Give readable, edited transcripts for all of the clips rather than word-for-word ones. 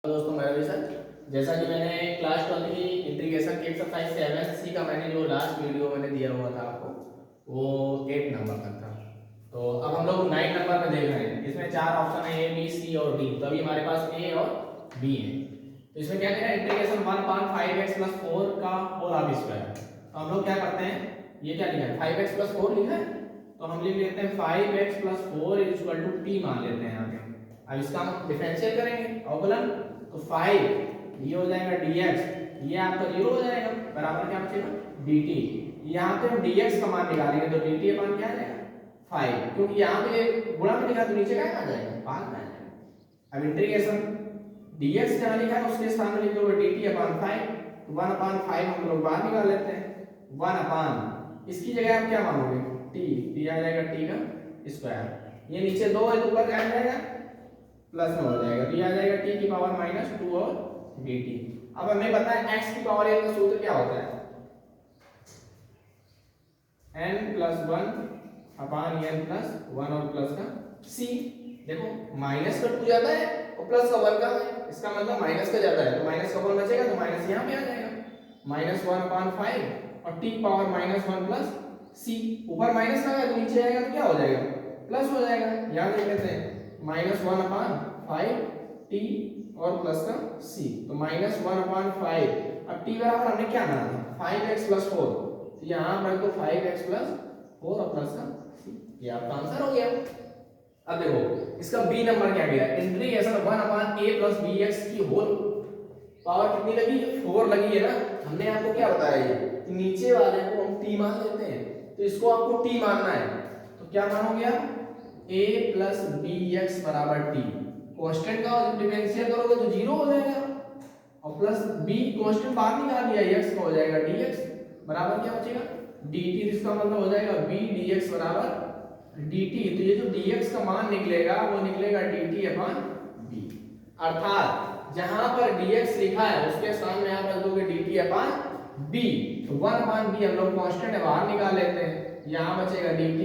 दोस्तों मेरा भी सर, जैसा कि मैंने क्लास 12 की इंटीग्रेशन की एक्सरसाइज 7C का मैंने जो लास्ट वीडियो मैंने दिया हुआ था आपको, वो 8 नंबर तक था। तो अब हम लोग 9 नंबर में देख रहे हैं। इसमें 4 ऑप्शन है, ए बी सी और डी। तो अभी हमारे पास ए और बी है। तो इसमें क्या है, इंटीग्रेशन 1/5x + 4 का होल आधा स्क्वायर। तो हम लोग क्या करते हैं, ये क्या लिखा है, 5x + 4 लिखा है, तो हम लिख लेते हैं 5x + 4 = t मान लेते हैं यहाँ पे। अब इसका हम डिफरेंशियल करेंगे अवकलन, तो 5 ये हो जाएगा dx, ये आपका 0 हो जाएगा, बराबर क्या बचेगा dt। यहाँ पे हम dx का मान निकालेंगे तो dt अपन क्या आ जाएगा 5, क्योंकि यहाँ पे गुणा में लिखा तो नीचे क्या आ जाएगा भाग में आ जाएगा। अब इंटीग्रेशन dx जहाँ लिखा है उसके स्थान में लिख दोगे dt/5, तो 1/5 हम लोग बाहर निकाल लेते हैं। 1 इसकी जगह आप क्या मानोगे t आ जाएगा t का स्क्वायर। ये नीचे 2 है तो ऊपर क्या आ जाएगा प्लस में हो जाएगा, तो ये आ जाएगा t की पावर -2 और dt। अब हमें पता है x की पावर n का सूत्र क्या होता है, n + 1/n + 1 और प्लस का c। देखो माइनस का 2 ज्यादा है और प्लस का 1 कम है, इसका मतलब माइनस का ज्यादा है, तो माइनस का 1 बचेगा तो माइनस यहाँ पे आ जाएगा -1/5 और t की पावर -1 + c। ऊपर माइनस का है तो नीचे आएगा तो क्या हो जाएगा प्लस हो जाएगा। यहाँ देख लेते हैं -1/5 t और प्लस का c, तो -1/5। अब t बराबर हमने क्या माना था 5x + 4, तो यहाँ पर तो 5x + 4 और प्लस का c, ये आपका आंसर हो गया। अब देखो इसका b नंबर क्या गया, इंटीग्रेशन 1/a + bx की होल पावर कितनी लगी, 4 लगी है ना। हमने आपको क्या बताया ये कि नीचे वाले को हम t मान लेते हैं, तो इसको आपको t मानना है, तो क्या मानोगे आप a + bx = t। कांस्टेंट का डिफरेंशियल करोगे तो 0 हो जाएगा, और प्लस b कांस्टेंट बाहर निकाल दिया, x का हो जाएगा dx बराबर क्या बचेगा dt। इसका मतलब हो जाएगा b dx = dt। तो ये जो dx का मान निकलेगा वो निकलेगा dt/b। अर्थात जहां पर dx लिखा है उसके स्थान में आप रख दोगे dt/b। तो 1/b हम लोग कांस्टेंट है बाहर निकाल लेते हैं, यहां बचेगा dt।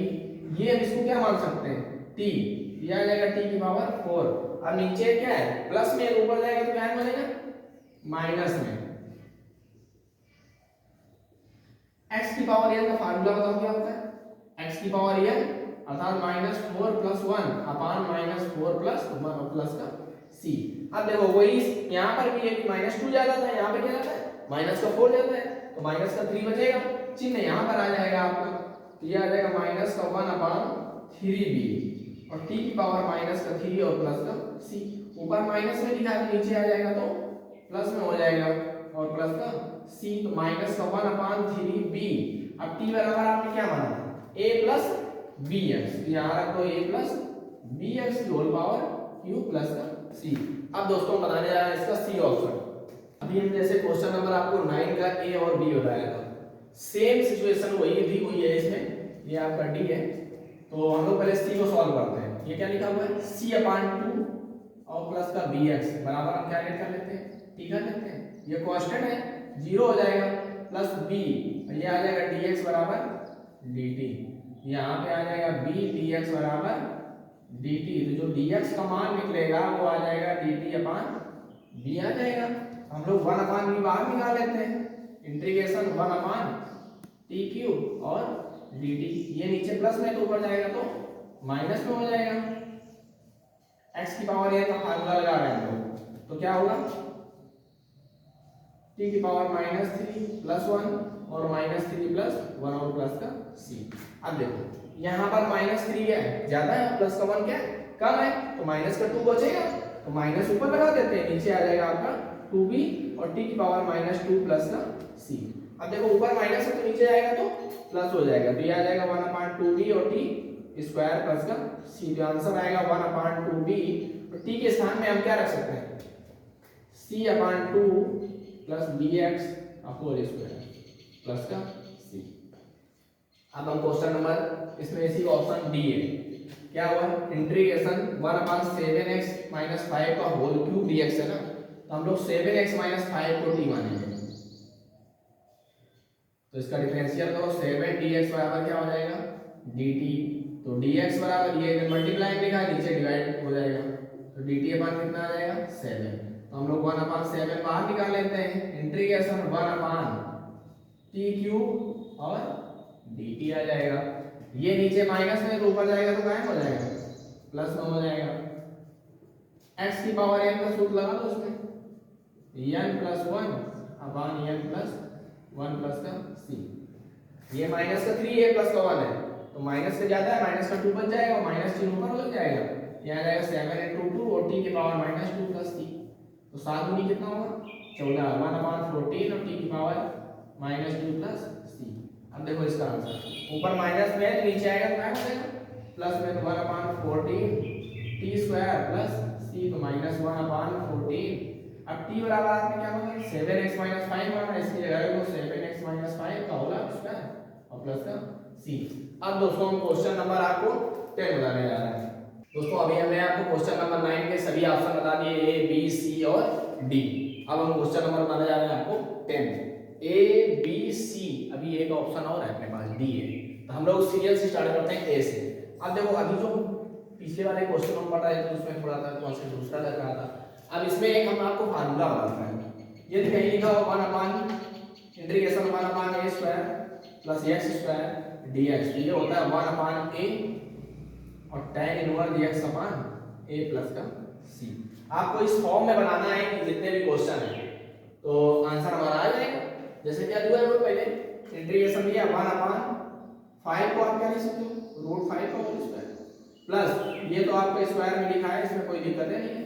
ये हम इसको क्या मान सकते हैं t, ये आ जाएगा t की पावर 4। अब नीचे क्या है प्लस में, ऊपर जाएगा तो क्या बनेगा माइनस में। x की पावर n का फार्मूला बताओ क्या होता है, x की पावर n अर्थात -4 + 1/-4 + 1 और प्लस का c। अब देखो वही यहाँ पर भी है कि -2 ज्यादा था, यहाँ पे क्या जाता है माइनस का 4 जाता है, तो माइनस का 3 बचेगा, चिन्ह यहाँ पर आ जाएगा आपका, तो ये आ जाएगा -1/3b और t की पावर -3 और प्लस का c। ऊपर माइनस में लिखा है तो नीचे आ जाएगा तो प्लस में हो जाएगा और प्लस का c, तो -1/3b। अब t बराबर आपने क्या माना a + bx, यहाँ रखो a + bx की होल पावर q प्लस का c। अब दोस्तों बताने जा रहे हैं इसका c ऑप्शन। अभी हम जैसे क्वेश्चन नंबर आपको 9 का a और b बताया था, सेम सिचुएशन वही दी हुई है इसमें, ये आपका d है। तो हम लोग पहले c को सॉल्व करते हैं। ये क्या लिखा हुआ है c/2 और प्लस का bx बराबर हम क्या लेट कर लेते हैं t कर लेते हैं, ये कांस्टेंट है 0 हो जाएगा, प्लस b ये आ जाएगा dx = dt। यहाँ पे आ जाएगा b dx = dt, तो जो dx का मान निकलेगा वो आ जाएगा dt/b आ जाएगा। हम लोग 1/b बाहर निकाल लेते हैं, इंटीग्रेशन 1/t³ और dt। ये नीचे प्लस में तो ऊपर जाएगा तो माइनस में हो जाएगा। x की पावर n का फार्मूला लगा रहे हैं हम लोग, तो क्या होगा t की पावर -3 + 1 और -3 + 1 और प्लस का c। अब देखो यहाँ पर -3 क्या है ज्यादा है, प्लस का 1 क्या है कम है, तो माइनस का 2 बचेगा, तो माइनस ऊपर लगा देते हैं, नीचे आ जाएगा आपका 2b और t की पावर -2 प्लस का c। अब देखो ऊपर माइनस है तो नीचे आएगा तो प्लस हो जाएगा, तो ये आ जाएगा 1/2b और t स्क्वायर प्लस का c। जो आंसर आएगा 1/2b, और t के स्थान में हम क्या रख सकते हैं c/2 plus bx whole square plus का c। अब हम क्वेश्चन नंबर इसमें इसी का ऑप्शन डी है, क्या हुआ इंटीग्रेशन 1/7x - 5 का होल क्यूब dx है ना, तो हम लोग 7x - 5 को t मानेंगे, तो इसका डिफरेंशियल करो 7dx बराबर क्या हो जाएगा dt। तो dx बराबर ये मल्टीप्लाई लिखा है नीचे डिवाइड हो जाएगा, तो dt/कितना आ जाएगा 7। तो हम लोग 1/7 बाहर निकाल लेते हैं, इंटीग्रेशन 1/t³ और dt आ जाएगा। ये नीचे माइनस में तो ऊपर जाएगा तो गायब हो जाएगा, प्लस में हो जाएगा। x की पावर n का सूत्र लगा दो उसमें, n+1/n+1 प्लस का c। ये माइनस का 3 है प्लस का 1 है, तो माइनस का ज्यादा है, माइनस का 2 बच जाएगा, माइनस चिन्ह ऊपर लग जाएगा, ये आ जाएगा 7 × 2 और t की पावर -2 प्लस c। तो 7 दूनी कितना होगा 14, 1/14 और t की पावर -2 प्लस c। अब देखो इसका आंसर, ऊपर माइनस में है तो नीचे आएगा तो क्या हो जाएगा प्लस में, तो 1/14 t² प्लस c, तो -1/14। अब t बराबर आपने क्या माना 7x - 5 माना, इसकी जगह तो 7x - 5 का होल स्क्वायर और प्लस का c। अब दोस्तों हम क्वेश्चन नंबर आपको 10 बताने जा रहे हैं। दोस्तों अभी हमने आपको क्वेश्चन नंबर 9 के सभी ऑप्शन बता दिए, a b c और d। अब हम क्वेश्चन नंबर बताने जा रहे हैं आपको 10, a b c। अभी एक ऑप्शन और है अपने पास d है, तो हम लोग सीरियल से स्टार्ट करते हैं a से। अब देखो अभी जो पिछले वाले क्वेश्चन हम पढ़ रहे थे उसमें थोड़ा सा कॉन्सेप्ट दूसरा लग रहा था। अब इसमें एक हम आपको फार्मूला बताते हैं, ये कहीं लिखा हो 1/इंटीग्रेशन 1/a² प्लस x² dx, ये होता है 1/a और tan इनवर्स dx/a प्लस का c। आपको इस फॉर्म में बनाना है कि जितने भी क्वेश्चन हैं तो आंसर हमारा आ जाएगा। जैसे क्या दिया है वो पहले इंटीग्रेशन दिया 1/5 को आप क्या लिख सकते हो √5 का होल स्क्वायर प्लस ये तो आपका स्क्वायर में लिखा है, इसमें कोई दिक्कत नहीं है।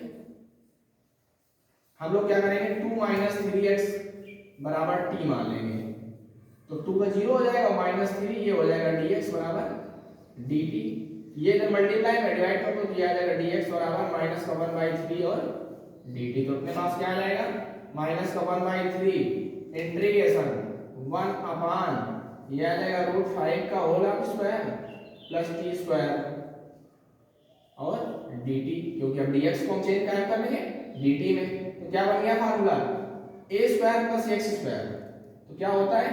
हम लोग क्या करेंगे 2 - 3x बराबर t मान लेंगे, तो 2 का 0 हो जाएगा, -3 ये हो जाएगा dx बराबर dt। ये जब मल्टीप्लाई में डिवाइड कर दो तो ये आ जाएगा dx बराबर -1/3 और dt। तो अपने पास क्या आ जाएगा -1/3 इंटीग्रेशन 1/, ये आ जाएगा √5 का होल स्क्वायर प्लस t² और dt, क्योंकि अब dx को हम चेंज कर लेंगे dt में। तो क्या बन गया फार्मूला a² प्लस x², तो क्या होता है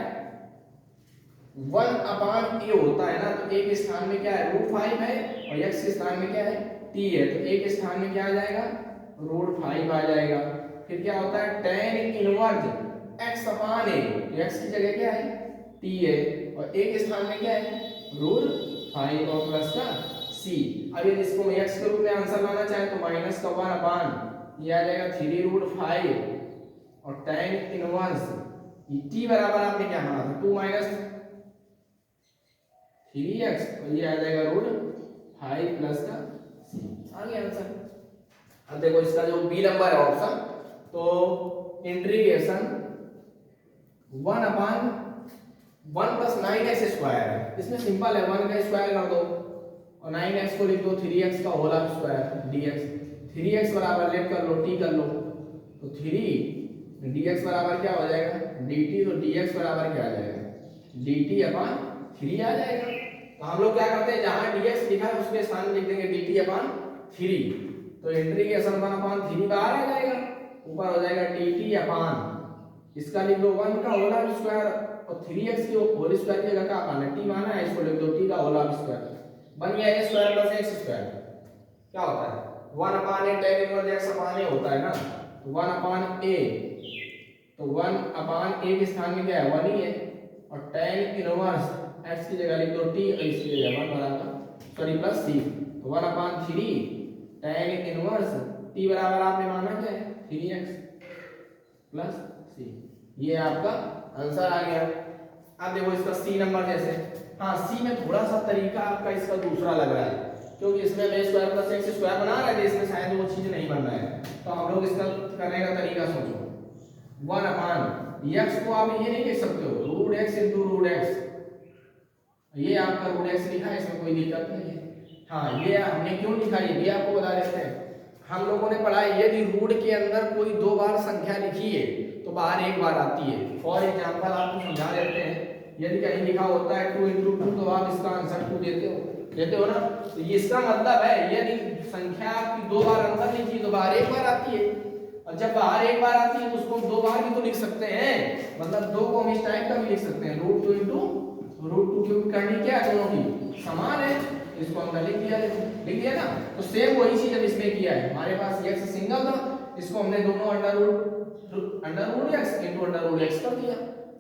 1/a होता है ना, तो a के स्थान में क्या है √5 है और x के स्थान में क्या है t है, तो a के स्थान में क्या आ जाएगा √5 आ जाएगा। फिर क्या होता है tan इनवर्स x/a, तो x की जगह क्या है t है और a के स्थान में क्या है √5 और प्लस का c। अब यदि इसको मैं x के रूप में आंसर लाना चाहे तो -1/, ये आ जाएगा 3√5 और tan इनवर्स t बराबर आपने क्या माना था 2 - 3x और ये आ जाएगा √5 प्लस का c। आ गया आंसर। अब देखो इसका जो बी नंबर है ऑप्शन, तो इंटीग्रेशन 1/1 + 9x² है, इसमें सिंपल है 1 का स्क्वायर कर दो और 9x को लिख दो 3x का होल स्क्वायर dx। 3x बराबर लेट कर लो t कर लो, तो 3 dx बराबर क्या हो जाएगा dt, तो dx बराबर क्या आ जाएगा dt/3 आ जाएगा। तो हम लोग क्या करते हैं जहां dx लिखा है उसके स्थान में लिख देंगे dt/3, तो इंटीग्रेशन 1/3 बाहर आ जाएगा, ऊपर हो जाएगा dt/, इसका लिख दो 1 का होल स्क्वायर और 3x की होल स्क्वायर की जगह का माना t माना है, इसको लिख दो t का होल स्क्वायर, बन गया a² + x²। क्या होता है 1/a tan इनवर्स x/a होता है ना, तो 1/a, तो 1/a के स्थान में क्या है 1 ही है और tan इनवर्स x की जगह लिख दो t और इसकी जगह 1 बराबर प्लस c, तो 1/3 tan इनवर्स t बराबर आपने माना क्या है 3x प्लस c। ये आपका आंसर आ गया। अब देखो इसका सी नंबर जैसे, हाँ सी में थोड़ा सा तरीका आपका इसका दूसरा लग रहा है, क्योंकि इसमें a² + x² बना रहे थे, इसमें शायद वो चीज नहीं बन रहा है, तो हम लोग इसका करने का तरीका सोचो 1/x को आप ये नहीं लिख सकते हो √x × √x, ये आपका √x लिखा है, इसमें कोई दिक्कत नहीं है। हाँ ये हमने क्यों लिखा ये भी आपको बता देते हैं। हम लोगों ने पढ़ा है यदि रूट के अंदर कोई 2 बार संख्या लिखी है तो बाहर 1 बार आती है। फॉर एग्जांपल आपको समझा देते हैं, यदि कहीं लिखा होता है 2 × 2 तो आप इसका आंसर 2 देते हो ना, तो ये इसका मतलब है यदि संख्या आपकी 2 बार अंदर लिखी तो बाहर 1 बार आती है, और जब बाहर 1 बार आती है तो उसको 2 बार भी तो लिख सकते हैं, मतलब 2 को हम इस टाइप का भी लिख सकते हैं √2 × √2, क्योंकि करनी क्या है दोनों की समान है, इसको हमने लिख दिया ना। तो सेम वही चीज अब इसमें किया है, हमारे पास x सिंगल था इसको हमने दोनों under root x into under root x कर दिया,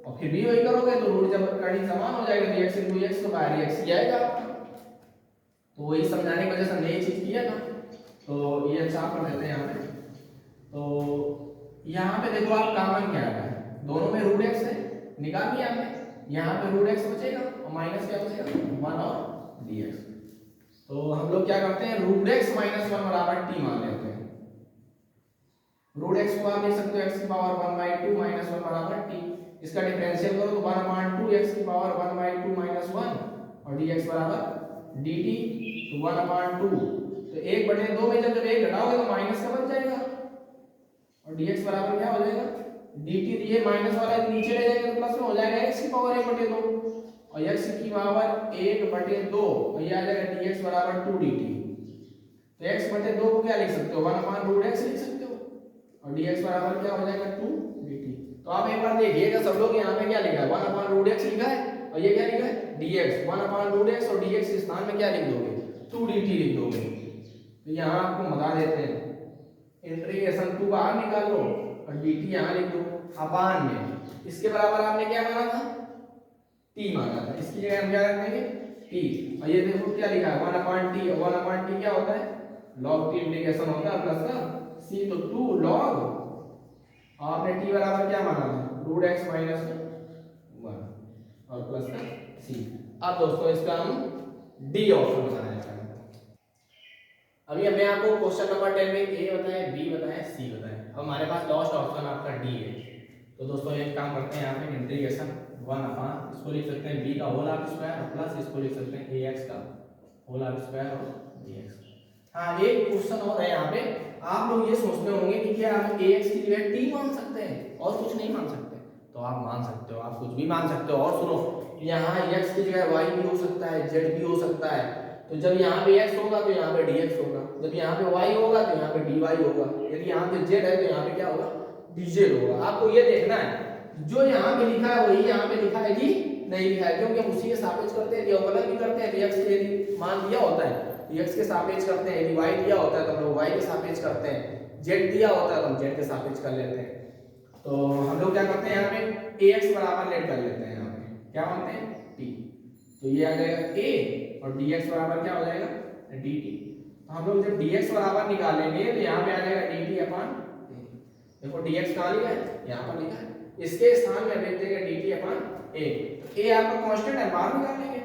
और फिर भी वही करोगे तो रूट जब कहीं समान हो जाएगा तो एक्स इंटू एक्स तो बाहर एक्स ही आएगा आपका। तो वही समझाने की वजह से हमने ये चीज किया था। तो ये अच्छा कर देते हैं यहाँ पे। तो यहाँ पे देखो आप कॉमन क्या है, दोनों में रूट एक्स है, निकाल दिया हमने। यहाँ पे रूट एक्स बचेगा और माइनस क्या बचेगा 1 और dx। तो हम लोग क्या करते हैं, रूट एक्स माइनस 1 बराबर t मान लेते हैं। रूट एक्स को आप लिख सकते हो x की पावर 1/2 माइनस 1 बराबर t। इसका डिफरेंशियल करो तो 1/2 x की पावर 1/2 माइनस 1 और dx बराबर dt। तो 1/2 तो 1/2 में जब 1 घटाओगे तो माइनस का बच जाएगा, और dx बराबर क्या हो जाएगा dt। ये माइनस वाला नीचे ले जाएगा तो प्लस में हो जाएगा x की पावर 1/2 और x की पावर 1/2 और ये आ जाएगा dx बराबर 2 dt। तो x/2 को क्या लिख सकते हो 1/√x लिख सकते हो, और dx बराबर क्या हो जाएगा 2 dt। तो आप एक बार देखिएगा सब लोग यहाँ पे क्या लिखा है 1/√x लिखा है, और ये क्या लिखा है dx 1/√x, और dx के स्थान में क्या लिख दोगे 2 dt लिख दोगे। तो यहाँ आपको बता देते हैं इंटीग्रेशन 2 बाहर निकाल लो और dt यहाँ लिख दो अपान में। इसके बराबर आपने क्या माना था t माना था, इसकी जगह हम क्या रख देंगे t। और ये देखो क्या लिखा है 1/t, और 1/t क्या होता है log t इंटीग्रेशन होता है प्लस का c, तो 2 log आपने t बराबर क्या माना था रूट x माइनस 1 और प्लस का c। अब दोस्तों इसका हम डी ऑप्शन बनाना है। अभी हमने आपको क्वेश्चन नंबर 10 में a बताया, b बताया, c बताया। अब हमारे पास लास्ट ऑप्शन आपका d है। तो दोस्तों एक काम करते हैं यहाँ पे इंटीग्रेशन 1 अपान इसको लिख सकते हैं b का होल हाफ स्क्वायर और प्लस इसको लिख सकते हैं ax का होल हाफ स्क्वायर और dx। हाँ एक क्वेश्चन और है यहाँ पे, आप लोग ये सोचते होंगे कि क्या हम ax की जगह t मान सकते हैं और कुछ नहीं मान सकते? तो आप मान सकते हो, आप कुछ भी मान सकते हो। और सुनो यहाँ x की जगह y भी हो सकता है, z भी हो सकता है। तो जब यहाँ पे x होगा तो यहाँ पे dx होगा, जब यहाँ पे y होगा तो यहाँ पे dy होगा, यदि यहाँ पे z है तो यहाँ पे क्या होगा dz होगा। आपको ये देखना है जो यहाँ पे लिखा है वही यहाँ पे लिखा है कि नहीं लिखा है, क्योंकि हम उसी के सापेक्ष करते हैं, अवकलन भी करते हैं। x के यदि मान दिया होता है x के सापेक्ष करते हैं, यदि y दिया होता है तो हम लोग y के सापेक्ष करते हैं, z दिया होता है तो हम z के सापेक्ष कर लेते हैं। तो हम लोग क्या करते हैं यहाँ पे ax बराबर लेट कर लेते हैं, यहाँ पे क्या मानते हैं t। तो ये आ जाएगा a और dx बराबर क्या हो जाएगा dt। तो हम लोग जब dx बराबर निकालेंगे तो यहाँ पे आ जाएगा dt अपान a। देखो dx कहाँ लिखा है यहाँ पर लिखा है, इसके स्थान में लिख देंगे dt अपान a। तो a आपका कांस्टेंट है, बाहर निकाल लेंगे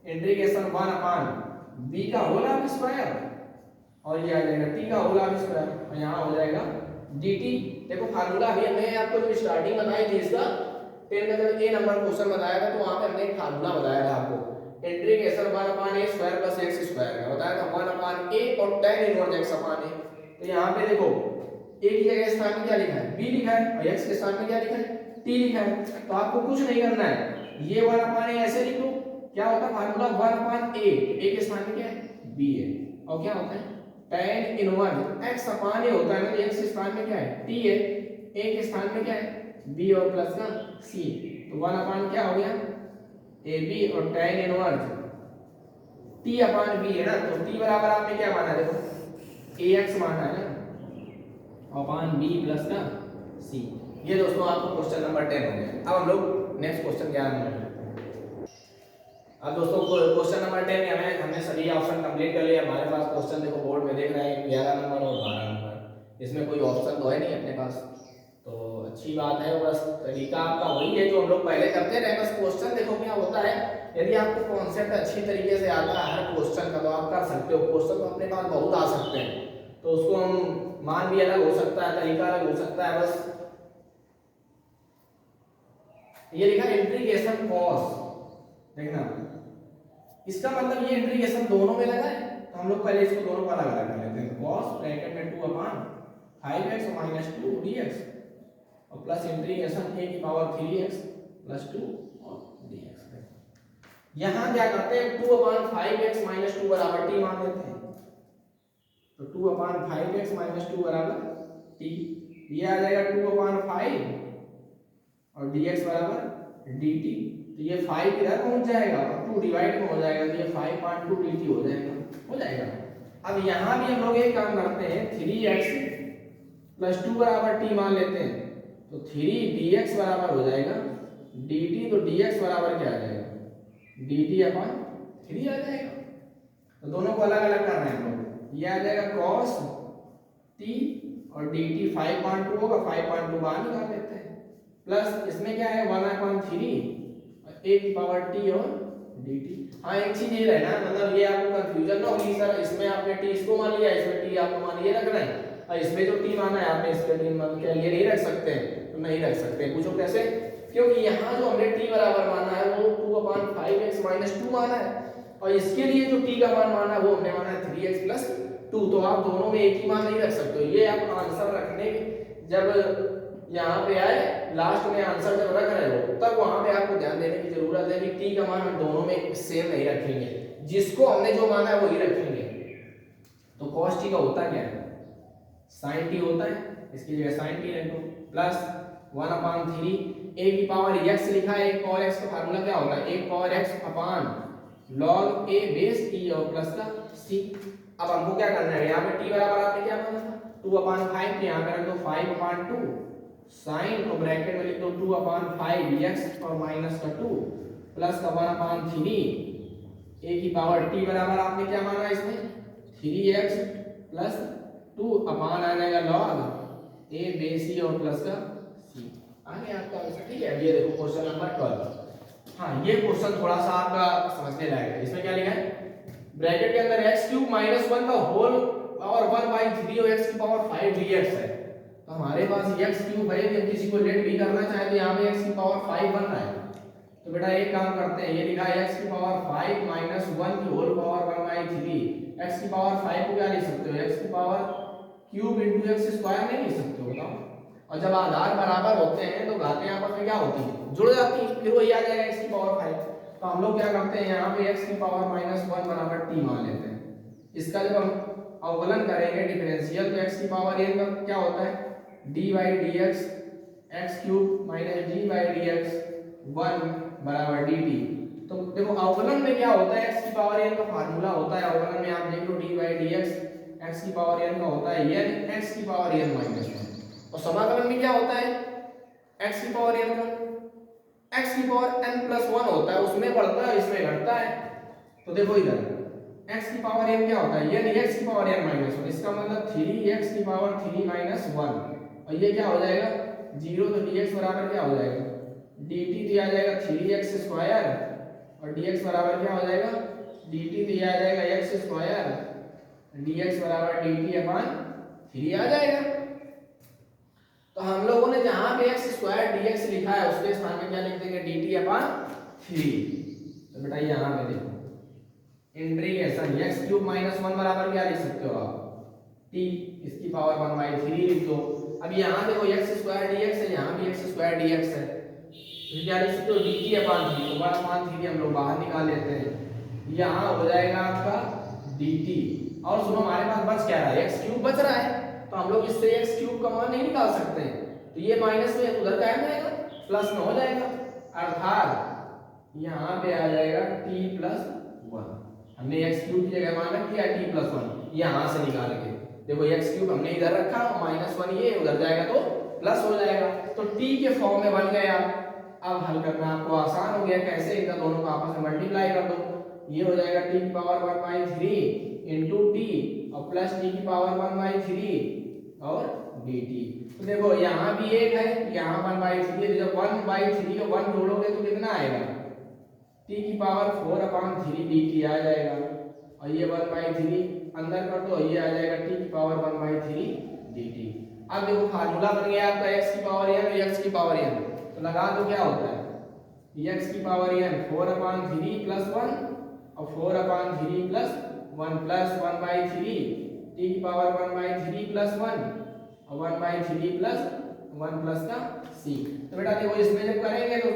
इंटीग्रेशन 1 अपान b का होल हाफ स्क्वायर और ये आ जाएगा t का होल हाफ स्क्वायर और यहाँ हो जाएगा dt। देखो फार्मूला अभी हमने आपको जो स्टार्टिंग बताई थी इसका 10 का जब a नंबर क्वेश्चन बताया था तो वहां पे हमने एक फार्मूला बताया था आपको integration 1 upon a square plus x square का बताया था 1 अपान a और tan inverse x upon a। तो यहाँ पे देखो a की जगह स्थान में क्या लिखा है b लिखा है और x के स्थान में क्या लिखा है t लिखा है। तो आपको कुछ नहीं करना है, ये 1 अपान a ऐसे लिख दो, क्या होता है फार्मूला 1 अपान a, a के स्थान में क्या है b है, और क्या होता है tan inverse x upon a होता है ना, तो x के स्थान में क्या है t है, a के स्थान में क्या है b और प्लस का c। तो 1 अपान क्या हो गया ab और tan इनवर्स t अपान b है ना। तो t बराबर आपने क्या माना है देखो ax माना है ना अपान b प्लस का c। ये दोस्तों आपको क्वेश्चन नंबर 10 हो गया। अब हम लोग नेक्स्ट क्वेश्चन क्या है। अब दोस्तों क्वेश्चन नंबर 10 में हमने सभी ऑप्शन कंप्लीट कर लिया। हमारे पास क्वेश्चन देखो बोर्ड में देख रहे हैं 11 नंबर और 12 नंबर, इसमें कोई ऑप्शन तो है नहीं अपने पास, तो अच्छी बात है। बस तरीका आपका वही है जो हम लोग पहले करते रहे, बस क्वेश्चन देखो क्या होता है। यदि आपको कॉन्सेप्ट अच्छी तरीके से आता है हर क्वेश्चन का तो आप कर सकते हो। क्वेश्चन तो अपने पास बहुत आ सकते हैं, तो उसको हम मान भी अलग हो सकता है, तरीका अलग हो सकता है। बस ये लिखा इंटीग्रेशन कॉस, देखना इसका मतलब ये इंटीग्रेशन दोनों में लगा है, तो हम लोग पहले इसको दोनों को अलग अलग कर लेते हैं। cos ब्रैकेट में 2 अपान 5x माइनस 2 dx और प्लस इंटीग्रेशन a की पावर 3x प्लस 2 और dx। यहां क्या करते हैं 2 अपान 5x माइनस 2 बराबर t मान लेते हैं। तो 2 अपान 5x माइनस 2 बराबर t, ये आ जाएगा 2 अपान 5 और dx बराबर dt। तो ये 5 इधर पहुंच जाएगा और 2 डिवाइड में हो जाएगा, तो ये 5/2 dt हो जाएगा। अब यहाँ भी हम लोग एक काम करते हैं 3x प्लस 2 बराबर टी मान लेते हैं तो 3 dx बराबर हो जाएगा dt, तो dx बराबर क्या आ जाएगा dt अपॉन 3 आ जाएगा। तो दोनों को अलग अलग कर रहे हैं हम लोग, ये आ जाएगा cos t और dt 5.2 होगा, 5.2 बाहर निकाल लेते हैं, प्लस इसमें क्या है 1/3 a की पावर t और dt। हाँ एक चीज ये रहना, मतलब ये आपको कंफ्यूजन ना होगी सर, इसमें आपने t इसको मान लिया, इसमें t आपको मान ये रख रहे हैं, और इसमें जो t माना है आपने इसमें t मान क्या ये नहीं रख सकते हैं, तो नहीं रख सकते। पूछो कैसे, क्योंकि यहाँ जो हमने t बराबर माना है वो 2/5x - 2 माना है, और इसके लिए जो t का मान माना है वो हमने माना है 3x + 2, तो आप दोनों में एक ही मान नहीं रख सकते हो। ये आप आंसर रखने जब यहाँ पे आए लास्ट में आंसर जब रख रहे हो तब वहां पे आपको ध्यान देने की जरूरत है कि t का मान हम दोनों में सेम नहीं रखेंगे, जिसको हमने जो माना है वही रखेंगे। तो cos t का होता क्या है sin t होता है, इसकी जगह sin t रखो, प्लस 1/3 a की पावर x लिखा है, एक पावर x का फार्मूला क्या होगा, एक power x upon log a base t और प्लस का c। अब हमको क्या करना है, यहाँ पे t बराबर आपने क्या माना था 2/5, तो यहाँ पे रख दो 5/2 साइन और ब्रैकेट में लिख दो 2/5 x और माइनस का 2 प्लस का 1/3 a की पावर t बराबर आपने क्या माना इसमें 3x प्लस 2 अपॉन आ जाएगा log a बेस c और प्लस का c। आगे आपका आंसर ठीक है। अब ये देखो क्वेश्चन नंबर 12। हाँ ये क्वेश्चन थोड़ा सा आपका समझने लायक है। इसमें क्या लिखा है, ब्रैकेट के अंदर x³ - 1 का होल पावर 1/3 और x की पावर 5 dx है। तो हमारे पास x³ है, हम किसी को लेट भी करना चाहे तो यहाँ पे x की पावर 5 बन रहा है, तो बेटा एक काम करते हैं, ये लिखा है x की पावर 5 - 1 की होल पावर 1/3। x की पावर 5 को क्या लिख सकते हो, x की पावर क्यूब * x² नहीं लिख सकते हो, बताओ। और जब आधार बराबर होते हैं तो घातें आपस में क्या होती हैं, जुड़ जाती हैं, फिर वही आ जाएगा x की पावर 5। तो हम लोग क्या करते हैं, यहाँ पे x की पावर -1 बराबर t मान लेते हैं। इसका जब हम अवकलन करेंगे डिफरेंशियल, तो x की पावर n का क्या होता है d/dx x³ - d/dx 1 बराबर dt। तो देखो अवकलन में क्या होता है, x की पावर n का फार्मूला होता है अवकलन में, आप देख लो d/dx x की पावर n का होता है n x की पावर n - 1, और समाकलन में क्या होता है x की पावर n का x की पावर n+1 होता है, उसमें बढ़ता है इसमें घटता है। तो देखो इधर x की पावर n क्या होता है n x की पावर n - 1, इसका मतलब 3x की पावर 3 - 1, और ये क्या हो जाएगा 0, तो dx बराबर क्या हो जाएगा dt दिया जाएगा 3x² और dx बराबर क्या हो जाएगा dt दिया जाएगा x², dx बराबर dt/3 आ जाएगा। तो हम लोगों ने जहां पे x² dx लिखा है उसके स्थान में क्या लिख देंगे dt/3। तो बेटा यहां पे देखो इंटीग्रेशन x³ - 1 बराबर क्या लिख सकते हो आप t, इसकी पावर 1/3 लिख दो। अब यहाँ देखो x² dx है, यहाँ भी x² dx है, तो क्या लिख सकते हो dt/3, तो 1/3 हम लोग बाहर निकाल लेते हैं, यहाँ हो जाएगा आपका dt। और सुनो हमारे पास बच क्या रहा है x³ बच रहा है, तो हम लोग इससे x³ का मान नहीं निकाल सकते हैं, तो ये माइनस में उधर क्या जाएगा प्लस में हो जाएगा, अर्थात यहाँ पे आ जाएगा t+1। हमने x³ की जगह मान रखी है t+1, यहाँ से निकाल के देखो x³ हमने इधर रखा, -1 ये उधर जाएगा तो प्लस हो जाएगा, तो t के फॉर्म में बन गया। अब हल करना आपको आसान हो गया, कैसे इनका दोनों को आपस में मल्टीप्लाई कर दो, ये हो जाएगा t की पावर 1/3 इंटू t और प्लस t की पावर 1/3 और dt। तो देखो यहाँ भी एक है, यहाँ 1/3 है, जब 1/3 को 1 जोड़ोगे तो कितना आएगा t की पावर 4/3 dt आ जाएगा, और ये 1/3 अंदर कर दो, ये आ जाएगा t की पावर 1/3 dt। अब देखो फार्मूला बन गया आपका x की पावर n और x की पावर n, तो लगा दो क्या होता है x की पावर n 4/3 + 1 और 4/3 + 1 प्लस 1/3 t की पावर 1/3 + 1 और 1/3 + 1 प्लस का c। तो बेटा देखो इसमें जब करेंगे तो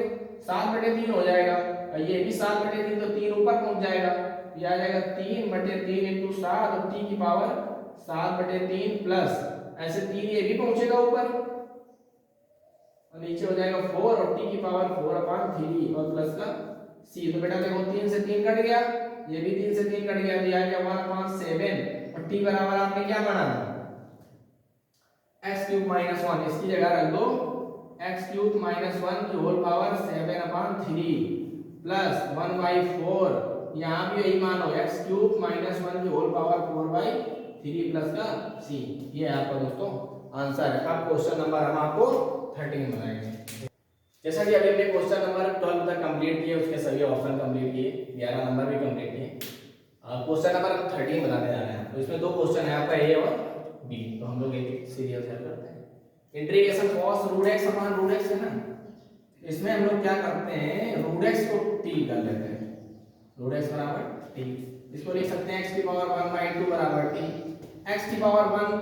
7/3 हो जाएगा, और ये भी 7/3, तो 3 ऊपर पहुंच जाएगा, ये आ जाएगा 3/3 × 7 और t की पावर 7/3 प्लस ऐसे 3 ये भी पहुंचेगा ऊपर और नीचे हो जाएगा 4 और t की पावर 4/3 और प्लस का c। तो बेटा देखो 3 से 3 कट गया, ये भी 3 से 3 कट गया, तो ये आ गया 1/7 और t बराबर आपने क्या माना एक्स क्यूब माइनस वन, इसकी जगह रख दो एक्स क्यूब माइनस वन की होल पावर 7/3 प्लस 1/4, यहाँ भी यही मान हो एक्स क्यूब माइनस वन की होल पावर 4/3 प्लस का सी। ये है आपका दोस्तों आंसर है। अब क्वेश्चन नंबर हम आपको 13 बनाएंगे। जैसा कि अभी हमने क्वेश्चन नंबर 12 तक कंप्लीट किए, उसके सभी ऑप्शन कंप्लीट किए, 11 नंबर भी कंप्लीट किए। क्वेश्चन नंबर 13 बनाने जा रहे हैं। तो इसमें दो क्वेश्चन है आपका ए और बी, तो हम लोग एक सीरियल से करते हैं। Integration cos root x upon root x है ना, इसमें हम लोग क्या करते हैं, रूट x को t कर लेते हैं, रूट x बराबर t। इसको लिख सकते हैं x की पावर 1/2 बराबर t। x की पावर 1,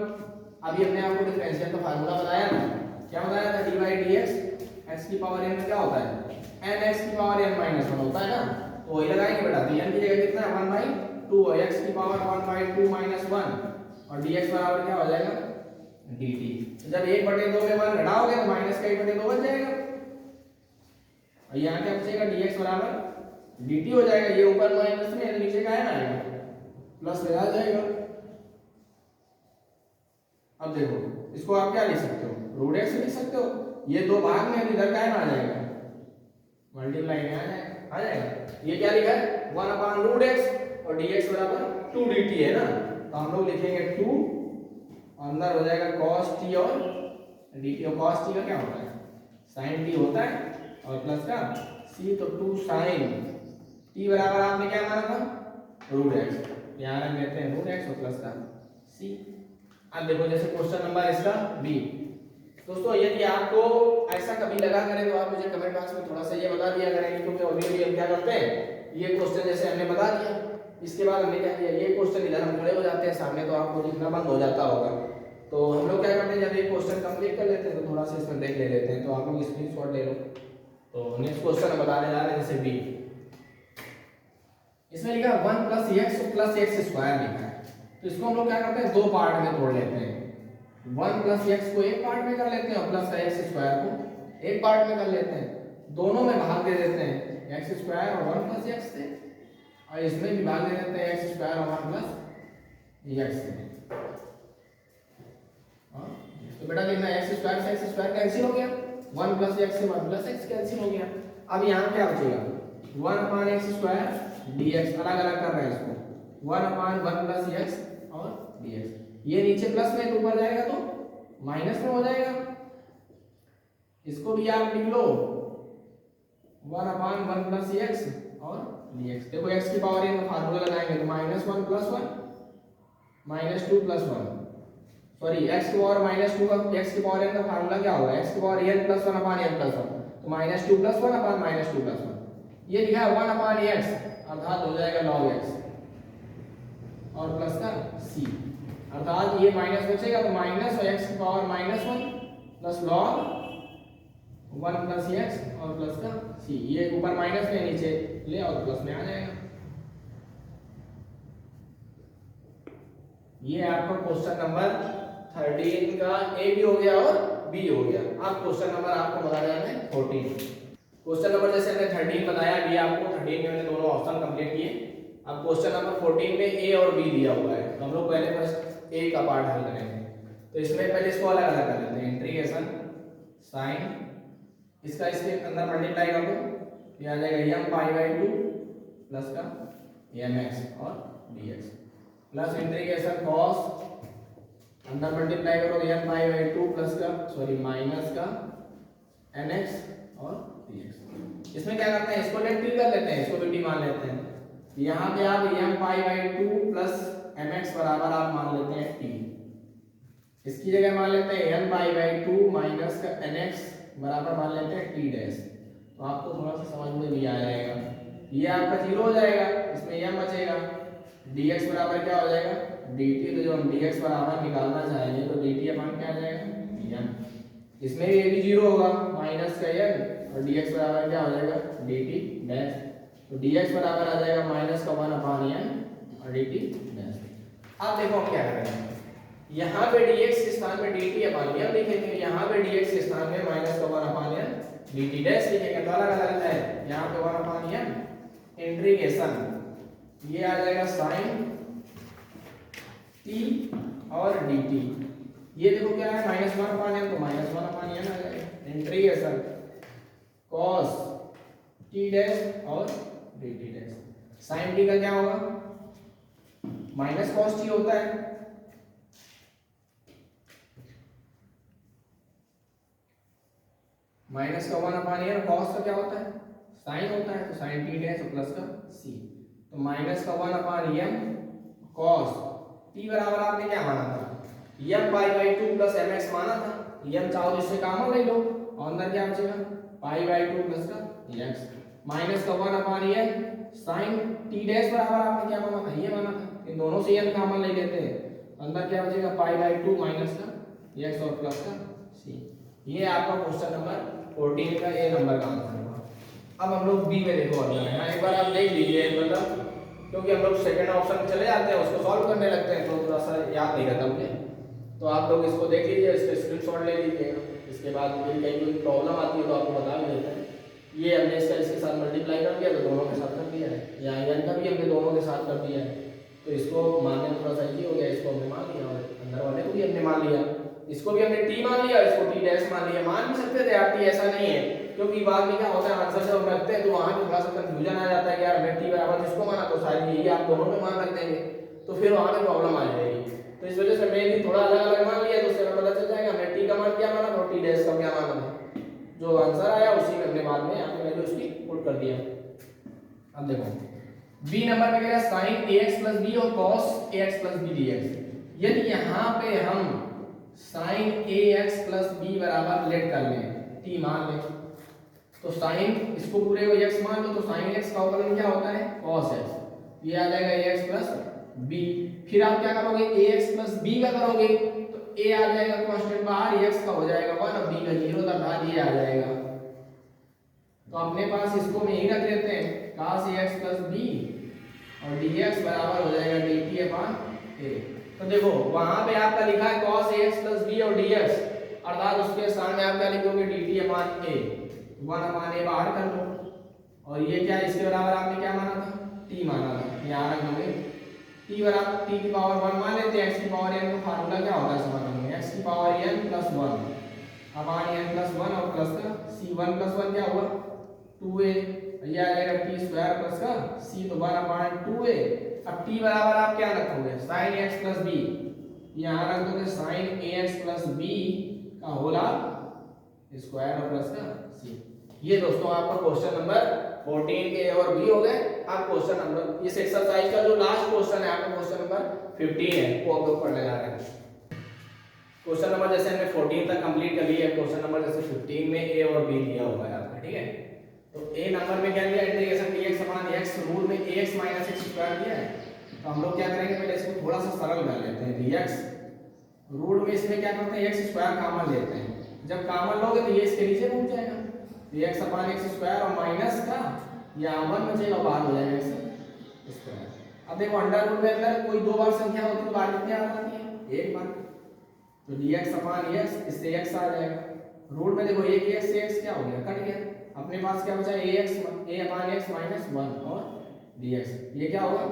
अभी हमने आपको डिफरेंशियल का फार्मूला बताया ना, क्या बताया था, d/dx। x की पावर n में क्या होता है, n x की पावर n माइनस 1 होता है ना, तो वही लगाएंगे बेटा। तो n की जगह कितना है 1/2, x की पावर 1/2 माइनस 1 और dx बराबर क्या हो जाएगा dt। तो जब 1/2 में 1 घटाओगे तो माइनस का 1/2 बच जाएगा, और यहाँ क्या बचेगा dx बराबर dt हो जाएगा। ये ऊपर माइनस में है तो नीचे का है ना आएगा, प्लस में आ जाएगा। अब देखो इसको आप क्या लिख सकते हो, रूट x लिख सकते हो। ये दो भाग में इधर का है ना आ जाएगा, मल्टीप्लाई में आ जाएगा। ये क्या लिखा है 1/√x और dx बराबर 2 dt है ना, तो हम लोग लिखेंगे 2, अंदर हो जाएगा cos t और dt। और cos t का क्या होता है sin t होता है, और प्लस का c, तो 2 sin t बराबर आपने क्या माना था रूट x, यहाँ रख देते हैं रूट x और प्लस का c। अब देखो जैसे क्वेश्चन नंबर इसका बी। दोस्तों यदि आपको ऐसा कभी लगा करे तो आप मुझे कमेंट बॉक्स में थोड़ा सा ये बता दिया करेंगे, क्योंकि ऑलरेडी हम क्या करते हैं, ये क्वेश्चन जैसे हमने बता दिया, इसके बाद हमने क्या किया, ये क्वेश्चन इधर हम खड़े हो जाते हैं सामने, तो आपको दिखना बंद हो जाता होगा। तो हम लोग क्या करते हैं, जब ये क्वेश्चन कंप्लीट कर लेते हैं तो थोड़ा सा इसमें देख ले लेते हैं। तो आप लोग स्क्रीनशॉट ले लो। तो नेक्स्ट क्वेश्चन हम बताने जा रहे हैं, जैसे बी, इसमें लिखा 1 + x + x² लिखा है। तो इसको हम लोग क्या करते हैं, दो पार्ट में तोड़ लेते हैं। 1 + x को एक पार्ट में कर लेते हैं और प्लस का x² को एक पार्ट में कर लेते हैं। दोनों में भाग दे देते हैं x² और 1 + x से, और इसमें भी भाग दे देते हैं x² और 1 + x से। तो बेटा कितना x² से x² कैंसिल हो गया, 1 + x से 1 + x कैंसिल हो गया। अब यहाँ क्या बचेगा 1/x² dx, अलग अलग कर रहे हैं इसको, 1/1 + x और dx। ये नीचे प्लस में, ऊपर जाएगा तो माइनस में हो जाएगा। इसको भी आप लिख लो 1/1 + x और dx। देखो x की पावर n का फार्मूला लगाएंगे तो -1 + 1 -2 + 1, सॉरी x की पावर -2 का, x की पावर n का फार्मूला क्या होगा, x की पावर n + 1/n + 1, तो -2 + 1/-2 + 1। ये लिखा है 1/x, अर्थात हो जाएगा log x और प्लस का c, अर्थात ये माइनस बचेगा तो माइनस और x की पावर -1 प्लस log 1 + x और प्लस का c। ये ऊपर माइनस में, नीचे ले और प्लस में आ जाएगा। ये आपका क्वेश्चन नंबर 13 का ए भी हो गया और बी हो गया। अब क्वेश्चन नंबर आपको बताया है 14। क्वेश्चन नंबर जैसे हमने 13 बताया, अभी आपको 13 में हमने दोनों ऑप्शन कंप्लीट किए। अब क्वेश्चन नंबर 14 में ए और बी दिया हुआ है, तो हम लोग पहले फर्स्ट ए का पार्ट हल करेंगे। तो इसमें पहले इसको अलग अलग कर लेते हैं, इंटीग्रेशन साइन, इसका इसके अंदर मल्टीप्लाई कर दो, ये आ जाएगा m π/2 प्लस का mx और dx, प्लस इंटीग्रेशन cos, अंदर मल्टीप्लाई करो m π/2 प्लस का, सॉरी माइनस का nx और dx। इसमें क्या करते हैं, इसको लेट टी कर लेते हैं, इसको भी टी मान लेते हैं। यहाँ पे आप m π/2 प्लस mx बराबर आप मान लेते हैं t, इसकी जगह मान लेते हैं n π/2 माइनस का nx बराबर मान लेते हैं t डैश। तो आपको थोड़ा सा समझ में भी आ जाएगा। ये आपका 0 हो जाएगा, इसमें m बचेगा, dx बराबर क्या हो जाएगा dt। तो जो हम dx बराबर निकालना चाहेंगे तो dt अपन क्या आ जाएगा m, इसमें ये भी 0 होगा, माइनस का n और dx बराबर क्या हो जाएगा dt डैश। तो dx बराबर आ जाएगा -1/n और dt डैश। अब देखो हम क्या करेंगे, यहाँ पे dx के स्थान पे dt अपन m लिखेंगे, यहाँ पे dx के स्थान में -1/n dt डैश लिखेंगे। तो अलग अलग है, यहाँ पे 1/n इंटीग्रेशन, ये आ जाएगा sin t और dt, ये देखो क्या है -1/n, तो -1/n आ जाएगा। इंटीग्रेशन cos t डैश और dt डैश। sin t का क्या होगा, -cos t होता है, -1/n, cos का क्या होता है, sin होता है, तो sin t डैश प्लस का c। तो -1/n cos t बराबर आपने क्या माना था, m π/2 प्लस mx माना था। m चाहो तो इससे कॉमन ले लो और अंदर क्या बचेगा π/2 प्लस का x -1/n sin t dash बराबर आपने क्या माना था, ये माना था। इन दोनों से n कॉमन ले लेते हैं, अंदर क्या बचेगा π/2 माइनस का x और प्लस का c। ये आपका क्वेश्चन नंबर 14 का ए नंबर का आंसर होगा। अब हम लोग बी में देखो अंदर है, एक बार आप देख लीजिए, मतलब क्योंकि हम लोग सेकंड ऑप्शन में चले जाते हैं, उसको सॉल्व करने लगते हैं तो थोड़ा सा याद नहीं रहता मुझे। तो आप लोग इसको देख लीजिए, इसके स्क्रीनशॉट ले लीजिएगा। इसके बाद फिर कहीं कोई प्रॉब्लम आती है तो आपको बता भी देते हैं। ये हमने इसके साथ मल्टीप्लाई कर दिया तो दोनों के साथ कर दिया है, यहाँ n का भी हमने दोनों के साथ कर दिया है, तो इसको मानने में थोड़ा सा इजी हो गया। इसको हमने मान लिया और अंदर वाले को भी हमने मान लिया, इसको भी हमने t मान लिया, इसको t डैश मान लिया। मान भी सकते थे आप t, ऐसा नहीं है, क्योंकि बाद में क्या होता है आंसर जब हम रखते हैं तो वहां पे थोड़ा सा कंफ्यूजन आ जाता है कि यार हमने t बराबर जिसको माना तो शायद यही आप दोनों में मान रख देंगे, तो फिर वहां पे प्रॉब्लम आ जाएगी। तो इस वजह से मैंने थोड़ा अलग अलग मान लिया, तो उससे हमें पता चल जाएगा हमने t का मान क्या माना और t डैश का क्या माना था। जो आंसर आया उसी में हमने बाद में यहाँ पे वैल्यू उसकी पुट कर दिया। अब देखो बी नंबर में कह रहा है sin ax plus b और cos ax plus b dx। यदि यहाँ पे हम sin ax plus b बराबर लेट कर लें, t मान लें, तो sin इसको पूरे को x मान लो, तो sin x का अवकलन क्या होता है cos x, ये आ जाएगा ax plus b। फिर आप क्या करोगे ax plus b का करोगे तो a आ जाएगा कांस्टेंट बाहर, x का हो जाएगा 1 और b का 0, अर्थात ये आ जाएगा। तो अपने पास इसको में यही रख लेते हैं cos ax plus b और dx बराबर हो जाएगा dt अपॉन a। तो देखो वहां पे आपका लिखा है cos ax plus b और dx, अर्थात उसके सामने आप क्या लिखोगे dt upon a, 1 upon a बाहर कर लो, और ये क्या इसके बराबर आपने क्या माना था, t माना था, यहाँ रख दोगे t बराबर t की पावर 1 मान लेते हैं। x की पावर n का फार्मूला क्या होता है समाधान में, x की power n plus 1 upon n plus 1 और प्लस का c, 1 प्लस 1 क्या हुआ 2a, ये आ जाएगा t स्क्वायर प्लस का c, तो 1 अपॉन 2a। अब t बराबर आप क्या रखोगे sin x प्लस b, यहाँ रख दोगे sin ax प्लस b का होल स्क्वायर और प्लस का c। ये दोस्तों आपका क्वेश्चन नंबर 14 के और b हो गए। आप क्वेश्चन नंबर इस एक्सरसाइज का जो लास्ट क्वेश्चन है आपका क्वेश्चन नंबर 15 है, वो आप लोग पढ़ने जा रहे हैं। क्वेश्चन नंबर जैसे हमने 14 तक कंप्लीट कर लिया है, क्वेश्चन नंबर जैसे 15 में a और b दिया हुआ है आपका, ठीक है। तो a नंबर में क्या दिया, integration dx upon x, root में ax माइनस x स्क्वायर दिया है। तो हम लोग क्या करेंगे पहले इसको थोड़ा सा सरल कर लेते हैं, dx रूट में इसमें क्या करते हैं x स्क्वायर कॉमन लेते हैं, जब कॉमन लोगे तो ये इसके नीचे पहुंच जाएगा, dx अपॉन x स्क्वायर और माइनस का यहाँ 1 बचेगा, बाहर हो जाएगा x स्क्वायर। अब देखो अंडर रूट में अगर कोई दो बार संख्या होती है तो बाहर कितनी आ जाती है, एक बार, तो dx अपॉन x, इससे x आ जाएगा। रूट में देखो एक x से x क्या हो गया, कट गया, अपने पास क्या बचा ax a upon x minus 1 और dx, ये क्या होगा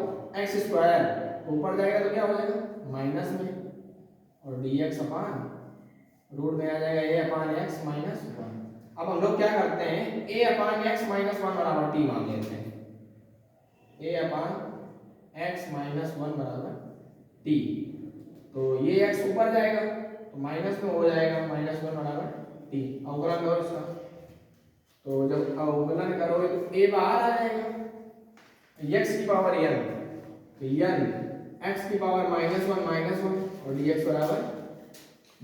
x स्क्वायर, ऊपर जाएगा तो क्या हो जाएगा माइनस में, और dx अपॉन रूट में आ जाएगा a अपॉन x माइनस 1। अब हम लोग क्या करते हैं a अपॉन x माइनस 1 बराबर t मान लेते हैं, a अपॉन x माइनस 1 बराबर t, तो ये x ऊपर जाएगा तो माइनस में हो जाएगा माइनस 1 बराबर t। अवकलन करो इसका, तो जब अवकलन करोगे तो a बाहर आ जाएगा, x की पावर n, तो n x की पावर माइनस 1 और dx बराबर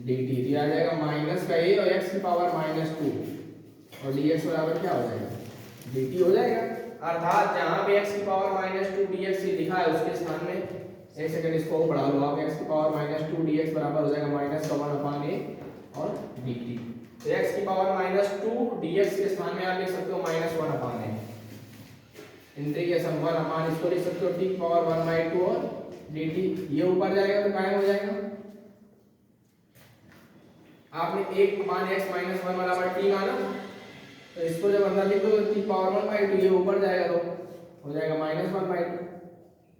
dt, तो आ जाएगा माइनस का a और x की पावर माइनस 2 और dx बराबर क्या हो जाएगा dt हो जाएगा। अर्थात जहां पे x की पावर माइनस 2 dx लिखा है उसके स्थान में, एक सेकंड इसको बढ़ा लो आप, x की पावर माइनस 2 dx बराबर हो जाएगा माइनस का 1 अपॉन a और dt। तो x की पावर माइनस 2 dx के स्थान में आप लिख सकते हो minus 1 upon a, integration 1 upon इसको लिख सकते हो t की पावर 1/2 और dt, ये ऊपर जाएगा तो कायम हो जाएगा। आपने 1 अपॉन x माइनस 1 बराबर t माना, तो इसको जब अंदर लिख दो तो t पावर 1/2, ये ऊपर जाएगा तो हो जाएगा माइनस 1/2।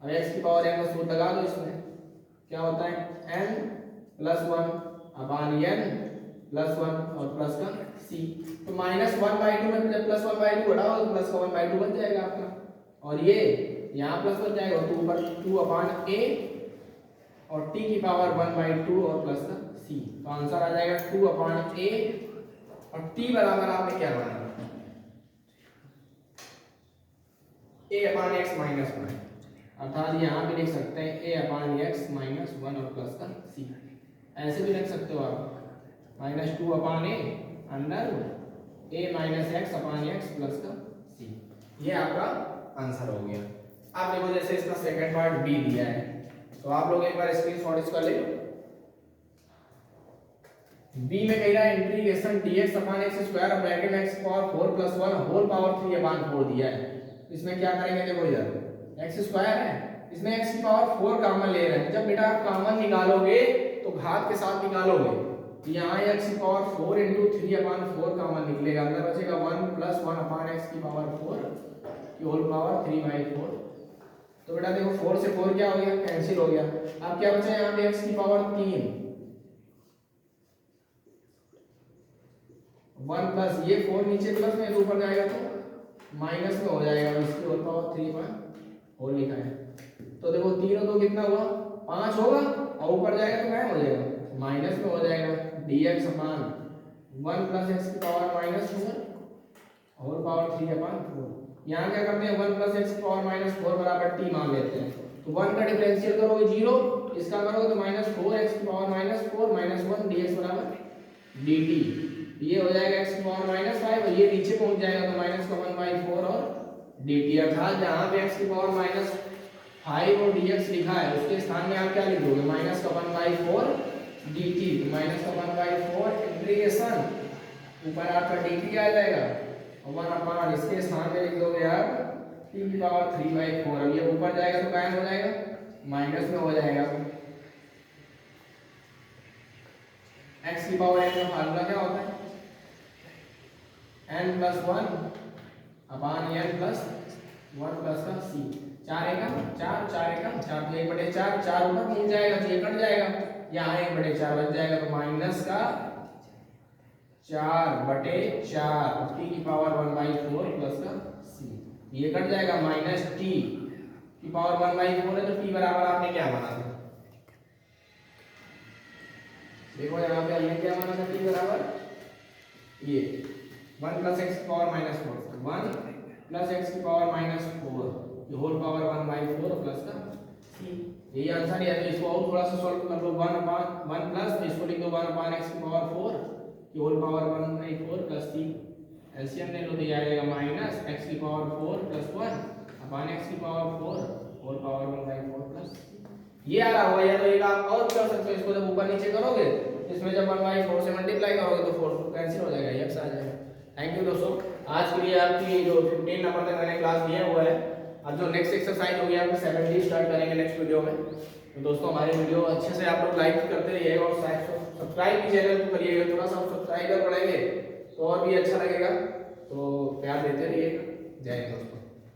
अब x की पावर n का सूत्र लगा दो, इसमें क्या होता है n plus 1 upon n plus 1 और प्लस का c। तो -1/2 में जब +1/2 घटाओ तो प्लस का 1/2 बच जाएगा आपका, और ये यहाँ प्लस बच जाएगा तो ऊपर 2/a और t की पावर 1/2 और प्लस का c। तो आंसर आ जाएगा 2/a और t बराबर आपने क्या माना, a/x - 1, अर्थात यहाँ भी लिख सकते हैं a/x - 1 और प्लस का c। ऐसे भी लिख सकते हो आप -2/a under a - x/x plus का c। ये आपका आंसर हो गया। आप देखो जैसे इसका सेकंड पार्ट बी दिया है, तो आप लोग एक बार स्क्रीनशॉट इसका ले लो। बी में कह रहा है इंटीग्रेशन dx/x² ब्रैकेट में x पावर 4 + 1 होल पावर 3/4 दिया है। इसमें क्या करेंगे, देखो इधर x² है, इसमें x की पावर 4 कॉमन ले रहे हैं। जब बेटा आप कॉमन निकालोगे तो घात के साथ निकालोगे, तो यहाँ x की पावर 4 × 3/4 कॉमन निकलेगा, अंदर बचेगा 1 + 1/x की पावर 4 की होल पावर 3/4। तो बेटा देखो 4 से 4 क्या हो गया, कैंसिल हो गया। अब क्या बचा यहाँ पे x की पावर 3, 1 प्लस ये 4 नीचे प्लस में, ऊपर जाएगा तो माइनस में हो जाएगा, इसकी होल पावर 3/4 लिखा है। तो देखो 3 और 2 कितना हुआ, 5 होगा, और ऊपर जाएगा तो क्या हो जाएगा, माइनस में हो जाएगा। dx/1 + x की पावर -4 होल पावर 3/4। यहाँ क्या करते हैं, 1 + x की पावर -4 बराबर t मान लेते हैं। तो 1 का डिफरेंशियल करोगे 0, इसका करोगे तो -4x की पावर -4 -1 dx बराबर dt। ये हो जाएगा x की पावर -5 और ये नीचे पहुंच जाएगा तो माइनस का 1/4 और dt। अर्थात जहाँ पे x की पावर -5 और dx लिखा है उसके स्थान में आप क्या लिख दोगे, माइनस का 1/4 dt। तो माइनस का 1/4 इंटीग्रेशन ऊपर आपका dt आ जाएगा और 1/, इसके स्थान में लिख दोगे आप t की पावर 3/4। अब ये ऊपर जाएगा तो क्या हो जाएगा, माइनस में हो जाएगा। x की पावर n का फार्मूला क्या होता है, n + 1/n + 1 प्लस का c। 4 एकम 4, 4 एकम 4, तो 1/4, 4 ऊपर पहुंच जाएगा तो ये कट जाएगा, यहाँ 1/4 बच जाएगा तो माइनस का 4/4 t की पावर 1/4 प्लस का c। ये कट जाएगा, माइनस t की पावर 1/4 है तो t बराबर आपने क्या माना था, देखो यहाँ पे हमने क्या माना था, t बराबर ये 1 + x की पावर -4, 1 + x की पावर -4 ये होल पावर 1/4 प्लस का c। यही आंसर है। तो इसको और थोड़ा सा सॉल्व कर लो, 1 प्लस तो इसको लिख दो 1/x की पावर 4 की whole power 1/4 plus c। LCM ले लो तो ये आ जाएगा -x की पावर 4 + 1/x की पावर 4 होल पावर 1/4 प्लस ये आ रहा होगा। या तो एक आप और कर सकते हो, इसको जब ऊपर नीचे करोगे इसमें जब 1/4 से मल्टीप्लाई करोगे तो 4 कैंसिल हो जाएगा, x आ जाएगा। थैंक यू दोस्तों, आज के लिए आपकी जो 15 नंबर तक मैंने क्लास दिया हुआ है। अब जो नेक्स्ट एक्सरसाइज होगी आपकी 70 स्टार्ट करेंगे नेक्स्ट वीडियो में। तो दोस्तों हमारे वीडियो अच्छे से आप लोग लाइक करते रहिएगा और सब्सक्राइब भी चैनल को करिएगा, थोड़ा सा सब्सक्राइबर बढ़ेंगे तो और भी अच्छा लगेगा, तो प्यार देते रहिएगा। जय हिंद दोस्तों।